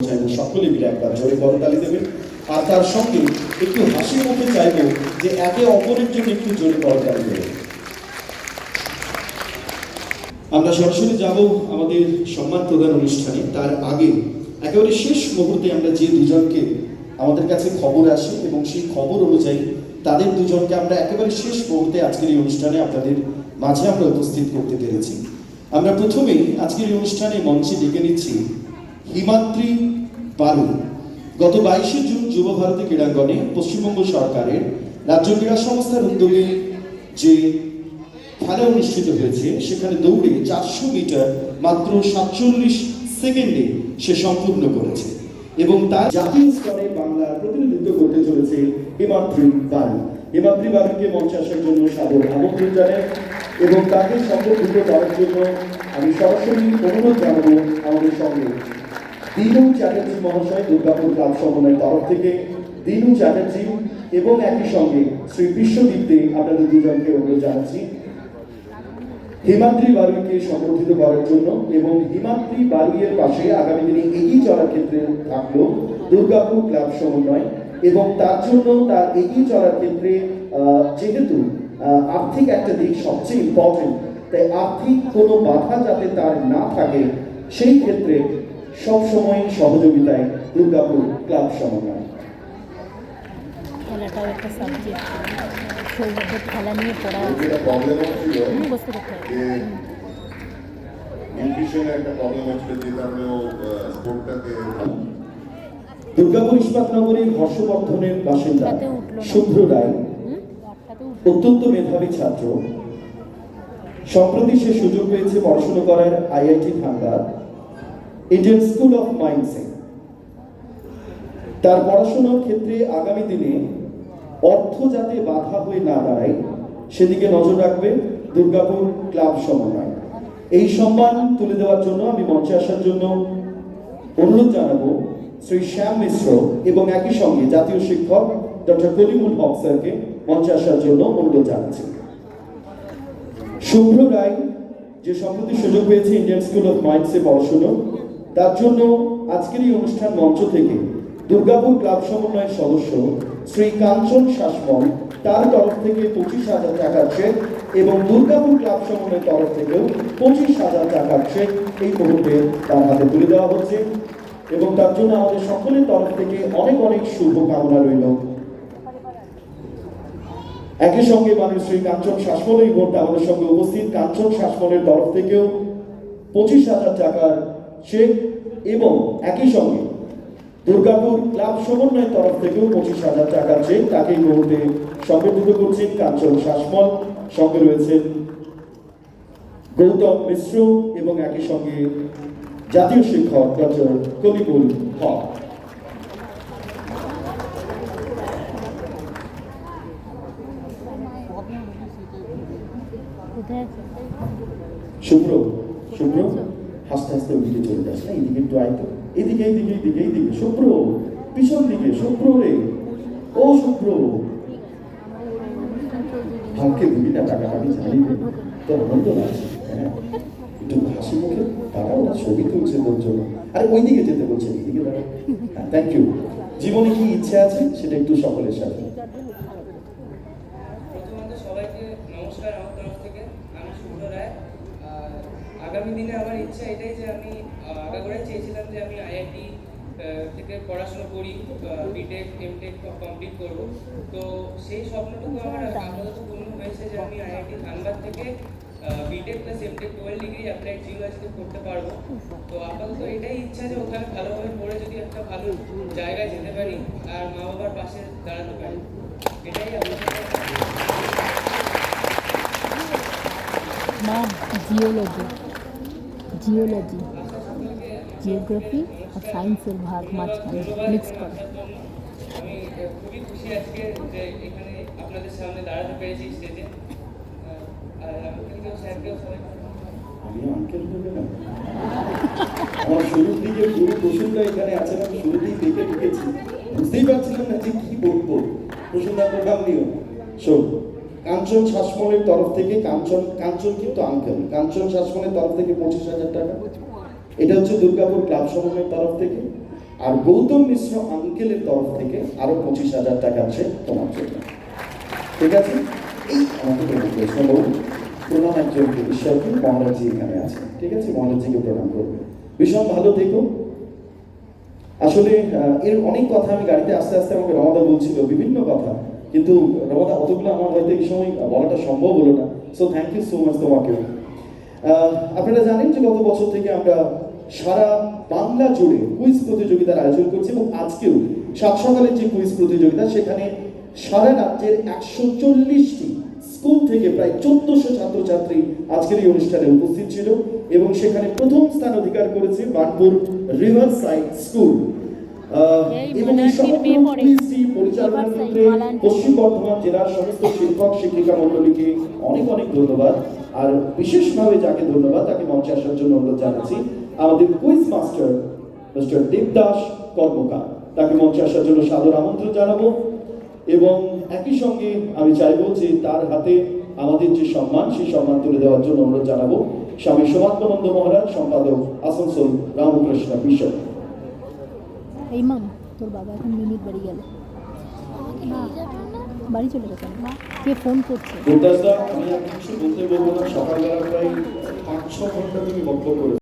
সকলে মিলে একবার জোরে করতালি দেবেন। আর তার সঙ্গে একটু হাসি মুখে চাইবো যে একে অপরের জন্য একটু জোরে করতালি দেবেন। আমরা সরাসরি যাব আমাদের সম্মান প্রদান অনুষ্ঠানে। তার আগে একেবারে শেষ মুহূর্তে আমরা যে দুজনকে আমাদের কাছে খবর আসে এবং সেই খবর অনুযায়ী তাদের দুজনকে আমরা একেবারে শেষ মুহূর্তে আজকের এই অনুষ্ঠানে আপনাদের মাঝে আমরা উপস্থিত করতে পেরেছি। আমরা প্রথমেই আজকের এই অনুষ্ঠানে মঞ্চে ডেকে নিচ্ছি হিমাদ্রি বারুই। গত 22শে জুন যুব ভারতী ক্রীড়াঙ্গনে পশ্চিমবঙ্গ সরকারের রাজ্য ক্রীড়া সংস্থার উদ্যোগে যে খেলা অনুষ্ঠিত হয়েছে সেখানে দৌড়ে 400 মিটার মাত্র 47 সেকেন্ডে সে সম্পূর্ণ করেছে এবং তার জাতীয় স্তরে বাংলার প্রতিনিধিত্ব করতে চলেছে হিমাদ্রি বারুই। হিমাদ্রি বারুইকে মঞ্চে আসার জন্য সাদর আমন্ত্রণ জানাই এবং তাকে সম্পর্কিত করার জন্য আমি সরাসরি অনুরোধ জানাবো আমাদের সঙ্গে দিনু চ্যাটার্জি মহাশয়, দুর্গাপুর ক্লাব সমন্বয়ের তরফ থেকে দিনু চ্যাটার্জি এবং একই সঙ্গে শ্রী বিশ্বদীপ দে, আপনাদের দুজনকে অনুরোধ জানাচ্ছি হিমাদ্রি বারুইকে সম্বর্ধিত করার জন্য। এবং হিমাদ্রি বারুইয়ের পাশে আগামী দিনে এগিয়ে চলার ক্ষেত্রে থাকলো দুর্গাপুর ক্লাব সমন্বয় এবং তার জন্য তার এগিয়ে চলার ক্ষেত্রে যেহেতু আর্থিক একটা দিক সবচেয়ে ইম্পর্টেন্ট, তাই আর্থিক কোনো বাধা যাতে তার না থাকে সেই ক্ষেত্রে সবসময় সহযোগিতায় দুর্গাপুর ক্লাব সমন্বয়। খেলাটাও একটা সাবজেক্ট, সৌভাগ্য খেলা নিয়ে পড়া বুঝতে পারতে দুর্গাপুর ইস্পাত নগরীর হর্ষবর্ধনের বাসিন্দা শুভ্র রায় অত্যন্ত মেধাবী ছাত্র। সম্প্রতি সে সুযোগ পেয়েছে পড়াশোনা করার IIT Dhanbad Indian school of মাইন্সে। তার পড়াশোনার ক্ষেত্রে আগামী দিনে অর্থ যাতে বাধা হয়ে না দাঁড়ায় সেদিকে নজর রাখবে দুর্গাপুর ক্লাব সমন্বয়। এই সম্মান তুলে দেওয়ার জন্য আমি মঞ্চে আসার জন্য অনুরোধ জানাবো শ্রী শ্যাম মিশ্র এবং একই সঙ্গে জাতীয় শিক্ষক ডক্টর কলিমুল হক স্যারকে মঞ্চে আসার জন্য অনুরোধ জানাচ্ছি। শুভ্র রায় যে সম্প্রতি সুযোগ পেয়েছে ইন্ডিয়ান স্কুল অফ মাইন্সে পড়াশোনা, তার জন্য আজকের এই অনুষ্ঠান মঞ্চ থেকে দুর্গাপুর ক্লাব সমন্বয়ের সদস্য শ্রী কাঞ্চন শাসমল তার তরফ থেকে 25,000 টাকার চেক এবং দুর্গাপুর ক্লাব সমন্বয়ের তরফ থেকেও 25,000 টাকার চেক এই মুহূর্তে তার হাতে তুলে দেওয়া হচ্ছে এবং তার জন্য আমাদের সকলের তরফ থেকে অনেক অনেক শুভ কামনা রইল। একই সঙ্গে মানুষ শ্রী কাঞ্চন শাসমল এই মুহূর্তে আমাদের সঙ্গে উপস্থিত। কাঞ্চন শাসমলের তরফ থেকেও 25,000 টাকার চেক এবং একই সঙ্গে দুর্গাপুর ক্লাব সমন্বয়ের তরফ থেকেও 25,000 টাকার চেক তাকে এই মুহূর্তে সম্বর্ধিত করছেন কাঞ্চন শাসমল। সঙ্গে রয়েছেন গৌতম মিশ্র এবং একই সঙ্গে জাতীয় শিক্ষক ডক্টর কলিমুল হক। শুভ্র শুভ্র হাসতে হাসতে ওদিকে চলে যাস না, এদিকে একটু আয় তো, এদিকে এইদিকে এইদিকে এইদিকে। শুভ্র পিছন দিকে, শুভ্র রে, ও শুভ্র ভাবকে দিবি না টাকা, আমি জানি তোর আনন্দ লাগছে। হ্যাঁ একটু হাসি মুখে তারাও ছবি তুলছে তোর জন্য। আরে ওই দিকে যেতে বলছে, এদিকে দাঁড়া। হ্যাঁ থ্যাংক ইউ। জীবনে কি ইচ্ছে আছে সেটা একটু সকলের সাথে। সবাইকে নমস্কার আমার তরফ থেকে। আমি শুভ্র রায়। আগামী দিনে আমার ইচ্ছা এটাই যে আমি আগাগোড়াই চেয়েছিলাম যে আমি আইআইটি থেকে পড়াশোনা করি, বিটেক এমটেক কমপ্লিট করব। তো সেই স্বপ্নটুকু আমার আপাতত পূর্ণ হয়েছে যে আমি আইআইটি ধানবাদ থেকে BTech plus MTech 12 degree applied জিওলজিতে করতে পারবো। তো আপাতত এটাই ইচ্ছা যে ওখানে ভালোভাবে পড়ে যদি একটা ভালো জায়গায় যেতে পারি আর মা বাবার পাশে দাঁড়াতে পারি, এটাই আমার নাম। জিওলজি জিওগ্রাফি আর সায়েন্সের ভাগ মাঝখানে মিক্স করে। আমি খুবই খুশি আজকে যে এখানে আপনাদের সামনে দাঁড়াতে পেরেছি স্টেজে। আর আঙ্কেলকেও স্যারকেও সবাই আমি আঙ্কেল বলবে না, আমার শুরুর দিকে পুরো প্রসঙ্গটা এখানে আছে, আমি শুরুতেই দেখে ঢুকেছি, বুঝতেই পারছিলাম না যে কি বলবো। প্রসঙ্গটা প্রোগ্রাম নিও। শোন, কাঞ্চন শাসমলের তরফ থেকে, কাঞ্চন কিন্তু আঙ্কেল, কাঞ্চন শাসমলের তরফ থেকে 25,000 টাকা। এটা হচ্ছে দুর্গাপুর ক্লাব সমন্বয়ের তরফ থেকে আর গৌতম মিশ্র আঙ্কেলের তরফ থেকে আরো 25,000 টাকা আছে তোমার জন্য। ঠিক আছে, এই আমাকে প্রণাম করে শোনো, প্রণাম একজন ঈশ্বরকে, মহারাজজি এখানে আছে, ঠিক আছে, মহারাজজিকে প্রণাম করবে। ভীষণ ভালো থেকো। আসলে এর অনেক কথা আমি গাড়িতে আস্তে আস্তে আমাকে রমাদা বলছিল বিভিন্ন কথা, কিন্তু রমাদা অতগুলো আমার হয়তো এই সময় বলাটা সম্ভব হলো না। So thank you so much তোমাকে। আপনারা জানেন যে গত বছর থেকে আমরা সারা বাংলা জুড়ে কুইজ প্রতিযোগিতার আয়োজন করছি, এবং আজকেও সাত সকালের যে কুইজ প্রতিযোগিতা, সেখানে সারা রাজ্যের 140টি স্কুল থেকে প্রায় 1400 ছাত্রছাত্রী আজকের এই অনুষ্ঠানে উপস্থিত ছিল, এবং সেখানে প্রথম স্থান অধিকার করেছে বার্নপুর রিভার সাইড স্কুল। এবং এই সমগ্র কুইজটি পরিচালনার ক্ষেত্রে পশ্চিম বর্ধমান জেলার সমস্ত শিক্ষক শিক্ষিকা মণ্ডলীকে অনেক অনেক ধন্যবাদ। আর বিশেষভাবে যাকে ধন্যবাদ তাকে মঞ্চে আসার জন্য অনুরোধ জানাচ্ছি, আমাদের কুইজ মাস্টার মিস্টার দেবদাস কর্মকার, তাকে মঞ্চে আসার জন্য সাদর আমন্ত্রণ জানাবো। এবং একই সঙ্গে আমি চাইবো যে তার হাতে আমাদের যে সম্মান, সেই সম্মান তুলে দেওয়ার জন্য অনুরোধ জানাবো স্বামী সোমাত্মানন্দ মহারাজ, সম্পাদক আসানসোল রামকৃষ্ণ মিশন। এই মাম, তোর বাবা এখন মিনিট বাড়ি গেল, বাড়ি চলে গেছে, কে ফোন করছে? দেবদাসদা, আমি আর কিছু বলতে বলবো না, সকালবেলা প্রায় 5-6 ঘন্টা তুমি বক্তব্য করেছো।